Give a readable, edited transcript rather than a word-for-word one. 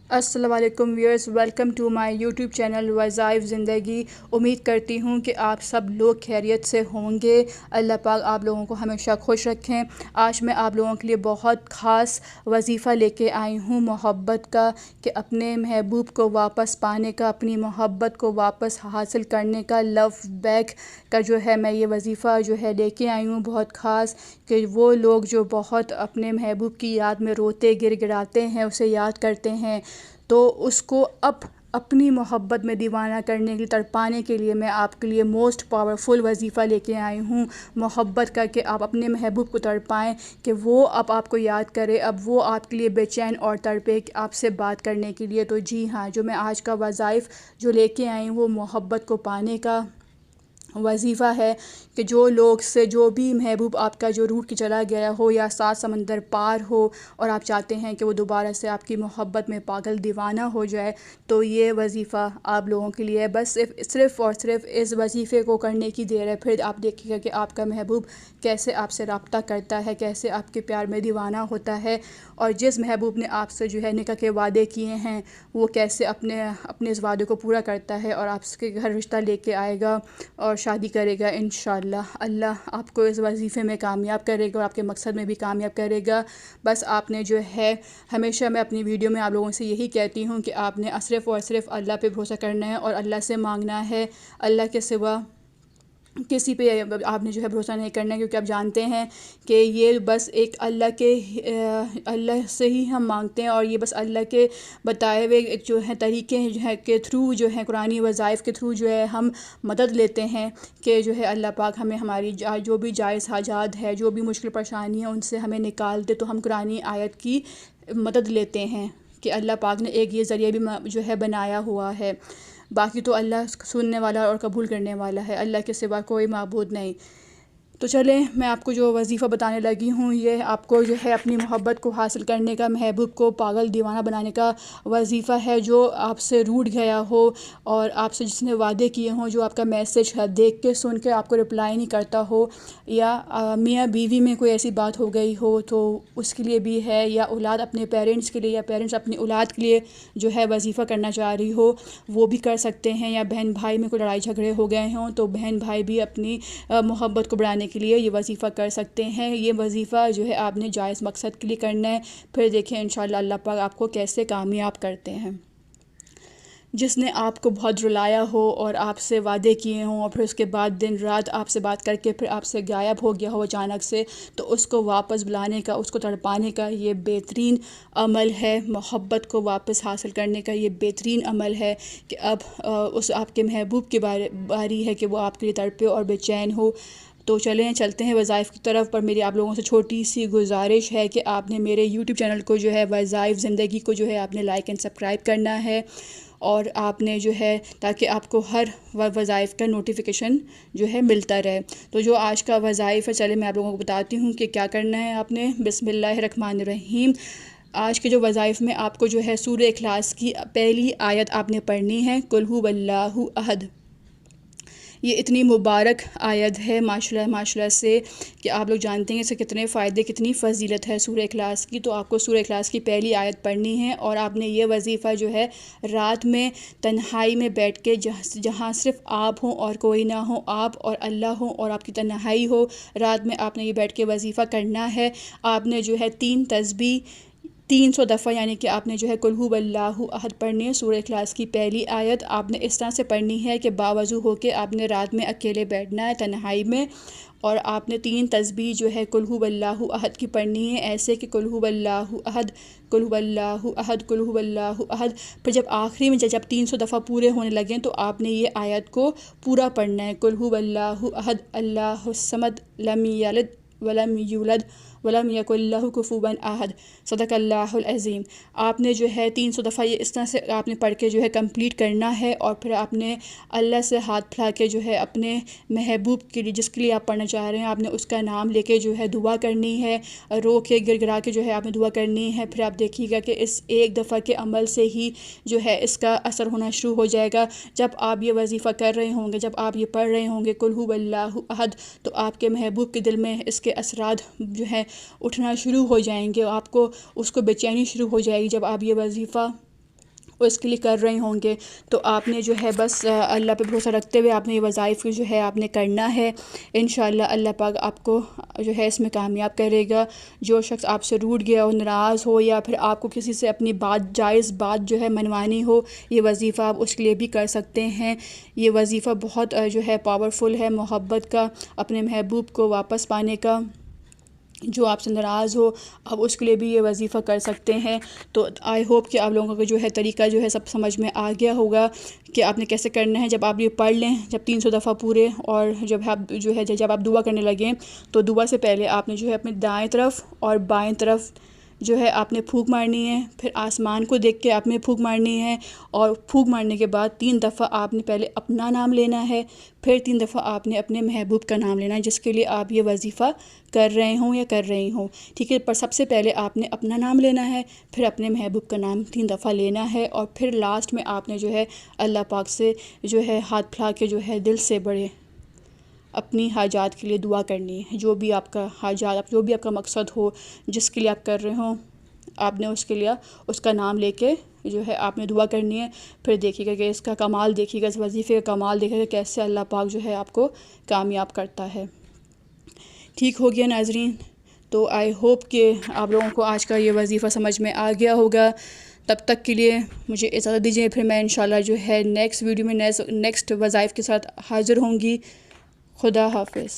अस्सलाम वालेकुम viewers, welcome to my YouTube channel Wazaif Zindagi. उम्मीद करती हूँ कि आप सब लोग खैरियत से होंगे। अल्लाह पाक आप लोगों को हमेशा खुश रखें। आज मैं आप लोगों के लिए बहुत ख़ास वजीफ़ा लेके आई हूँ मोहब्बत का, कि अपने महबूब को वापस पाने का, अपनी मोहब्बत को वापस हासिल करने का, लव बैक का जो है मैं ये वजीफ़ा जो है लेके आई हूँ बहुत ख़ास। कि वो लोग जो बहुत अपने महबूब की याद में रोते गिड़गिड़ाते हैं, उसे याद करते हैं, तो उसको अपनी मोहब्बत में दीवाना करने के लिए, तड़पाने के लिए मैं आपके लिए मोस्ट पावरफुल वजीफ़ा लेके आई हूँ मोहब्बत का। कि आप अपने महबूब को तड़पाएं, कि वो अब आपको याद करे, अब वो आपके लिए बेचैन और तड़पे आपसे बात करने के लिए। तो जी हाँ, जो मैं आज का वज़ाइफ़ जो लेके आई हूँ वो मोहब्बत को पाने का वजीफ़ा है। कि जो लोग से जो भी महबूब आपका जो रूठ के चला गया हो या 7 समंदर पार हो, और आप चाहते हैं कि वो दोबारा से आपकी मोहब्बत में पागल दीवाना हो जाए, तो ये वजीफ़ा आप लोगों के लिए है। बस सिर्फ़ और सिर्फ इस वजीफ़े को करने की देर है, फिर आप देखिएगा कि आपका महबूब कैसे आपसे रब्ता करता है, कैसे आपके प्यार में दीवाना होता है। और जिस महबूब ने आपसे जो है निकाह के वादे किए हैं, वो कैसे अपने अपने इस वादे को पूरा करता है और आपके घर रिश्ता लेके आएगा और शादी करेगा इंशाअल्लाह। अल्लाह आपको इस वजीफ़े में कामयाब करेगा और आपके मकसद में भी कामयाब करेगा। बस आपने जो है, हमेशा मैं अपनी वीडियो में आप लोगों से यही कहती हूँ कि आपने सिर्फ़ और सिर्फ अल्लाह पे भरोसा करना है और अल्लाह से मांगना है। अल्लाह के सिवा किसी पे आपने जो है भरोसा नहीं करना है, क्योंकि आप जानते हैं कि ये बस एक अल्लाह से ही हम मांगते हैं। और ये बस अल्लाह के बताए हुए जो है तरीके जो है के थ्रू जो है कुरानी वज़ाइफ़ के थ्रू जो है हम मदद लेते हैं। कि जो है अल्लाह पाक हमें हमारी जो भी जायज़ हाजात है, जो भी मुश्किल परेशानी है, उनसे हमें निकाल दे। तो हम कुरानी आयत की मदद लेते हैं कि अल्लाह पाक ने एक ये ज़रिया भी जो है बनाया हुआ है। बाकी तो अल्लाह सुनने वाला और कबूल करने वाला है, अल्लाह के सिवा कोई माबूद नहीं। तो चलें, मैं आपको जो वजीफ़ा बताने लगी हूँ, ये आपको जो है अपनी मोहब्बत को हासिल करने का, महबूब को पागल दीवाना बनाने का वजीफ़ा है। जो आपसे रूठ गया हो और आपसे जिसने वादे किए हों, जो आपका मैसेज है देख के सुन के आपको रिप्लाई नहीं करता हो, या मियाँ बीवी में कोई ऐसी बात हो गई हो तो उसके लिए भी है, या औलाद अपने पेरेंट्स के लिए या पेरेंट्स अपनी औलाद के लिए जो है वजीफ़ा करना चाह रही हो, वो भी कर सकते हैं। या बहन भाई में कोई लड़ाई झगड़े हो गए हों तो बहन भाई भी अपनी मोहब्बत को बढ़ाने के लिए ये वजीफ़ा कर सकते हैं। ये वजीफ़ा जो है आपने जायज़ मकसद के लिए करना है। फिर देखें इंशाअल्लाह अल्लाह पाक आपको कैसे कामयाब करते हैं। जिसने आपको बहुत रुलाया हो और आपसे वादे किए हों और फिर उसके बाद दिन रात आपसे बात करके फिर आपसे गायब हो गया हो अचानक से, तो उसको वापस बुलाने का, उसको तड़पाने का ये बेहतरीन अमल है। मोहब्बत को वापस हासिल करने का ये बेहतरीन अमल है कि अब उस आपके महबूब की बारी है कि वो आपके लिए तड़पे और बेचैन हो। तो चलते हैं वज़ाइफ़ की तरफ। पर मेरी आप लोगों से छोटी सी गुजारिश है कि आपने मेरे यूट्यूब चैनल को जो है वज़ाइफ़ ज़िंदगी को जो है आपने लाइक एंड सब्सक्राइब करना है। और आपने जो है, ताकि आपको हर वज़ाइफ़ का नोटिफ़िकेशन जो है मिलता रहे। तो जो आज का वज़ाइफ़ है, चले मैं आप लोगों को बताती हूँ कि क्या करना है आपने। बिस्मिल्लाहिर्रहमानिर्रहीम। आज के जो वज़ाइफ़ में आपको जो है सूरह इखलास की पहली आयत आपने पढ़नी है, कुल हु वल्लाहु अहद। ये इतनी मुबारक आयत है माशाल्लाह माशाल्लाह से, कि आप लोग जानते हैं इससे कितने फ़ायदे, कितनी फ़जीलत है सूरह इखलास की। तो आपको सूरह इखलास की पहली आयत पढ़नी है और आपने ये वजीफ़ा जो है रात में तन्हाई में बैठ के, जहाँ सिर्फ आप हों और कोई ना हो, आप और अल्लाह हो और आपकी तन्हाई हो, रात में आपने ये बैठ के वजीफ़ा करना है। आपने जो है 3 तस्बीह 300 दफ़ा, यानी कि आपने जो है कुल हु वल्लाहु अहद पढ़नी है। सूरह इखलास की पहली आयत आपने इस तरह से पढ़नी है कि बावज़ू हो के आपने रात में अकेले बैठना है तन्हाई में, और आपने 3 तस्बीह जो है कुल हु वल्लाहु अहद की पढ़नी है, ऐसे कि कुल हु वल्लाहु अहद, कुल हु वल्लाहु अहद, कुल हु वल्लाहु अहद। फिर जब आखिरी में जब 300 दफ़ा पूरे होने लगें तो आपने ये आयत को पूरा पढ़ना है, कुल हु वल्लाहु अहद अल्लाहुस समद लम यलिद वलम यूलद वलम यकुल लहु कुफुवन अहद, सदक़ल्लाहुल अज़ीम। आपने जो है 300 दफ़ा ये इस तरह से आपने पढ़ के जो है कंप्लीट करना है। और फिर आपने अल्लाह से हाथ फैला के जो है अपने महबूब के लिए, जिसके लिए आप पढ़ना चाह रहे हैं, आपने उसका नाम लेके जो है दुआ करनी है, रो के गिड़गिड़ा के जो है आपने दुआ करनी है। फिर आप देखिएगा कि इस एक दफ़ा के अमल से ही जो है इसका असर होना शुरू हो जाएगा। जब आप ये वजीफ़ा कर रहे होंगे, जब आप ये पढ़ रहे होंगे कुल हु वल्लाहु अहद, तो आपके महबूब के दिल में इसके असरात जो है उठना शुरू हो जाएंगे, आपको उसको बेचैनी शुरू हो जाएगी। जब आप ये वजीफ़ा उसके लिए कर रहे होंगे। तो आपने जो है बस अल्लाह पे भरोसा रखते हुए आपने ये वज़ाइफ जो है आपने करना है। इंशाअल्लाह अल्लाह पाक आपको जो है इसमें कामयाब करेगा। जो शख्स आपसे रूठ गया हो, नाराज़ हो, या फिर आपको किसी से अपनी बात जायज़ बात जो है मनवानी हो, ये वज़ीफ़ा आप उसके लिए भी कर सकते हैं। ये वज़ीफ़ा बहुत जो है पावरफुल है मोहब्बत का, अपने महबूब को वापस पाने का। जो आपसे नाराज़ हो आप उसके लिए भी ये वज़ीफ़ा कर सकते हैं। तो आई होप कि आप लोगों को जो है तरीका जो है सब समझ में आ गया होगा कि आपने कैसे करना है। जब आप ये पढ़ लें, जब 300 दफ़ा पूरे, और जब आप जो है जब आप दुआ करने लगें तो दुआ से पहले आपने जो है अपनी दाएं तरफ और बाएं तरफ जो है आपने फूंक मारनी है। फिर आसमान को देख के आपने फूंक मारनी है, और फूंक मारने के बाद 3 दफ़ा आपने पहले अपना नाम लेना है, फिर 3 दफ़ा आपने अपने महबूब का नाम लेना है जिसके लिए आप ये वज़ीफ़ा कर रहे हों या कर रही हों। ठीक है, पर सबसे पहले आपने अपना नाम लेना है, फिर अपने महबूब का नाम 3 दफ़ा लेना है, और फिर लास्ट में आपने जो है अल्लाह पाक से जो है हाथ फैला के जो है दिल से बड़े अपनी हाजात के लिए दुआ करनी है। जो भी आपका हाजात, जो भी आपका मकसद हो, जिसके लिए आप कर रहे हो, आपने उसके लिए उसका नाम लेके जो है आपने दुआ करनी है। फिर देखिएगा कि इसका कमाल, देखिएगा इस वजीफ़े का कमाल, देखिएगा कैसे अल्लाह पाक जो है आपको कामयाब करता है। ठीक हो गया नाज़रीन। तो आई होप कि आप लोगों को आज का ये वजीफ़ा समझ में आ गया होगा। तब तक के लिए मुझे इजाज़त दीजिए, फिर मैं इंशाल्लाह जो है नेक्स्ट वीडियो में नेक्स्ट वज़ाइफ़ के साथ हाज़िर होंगी। खुदा हाफ़िज़।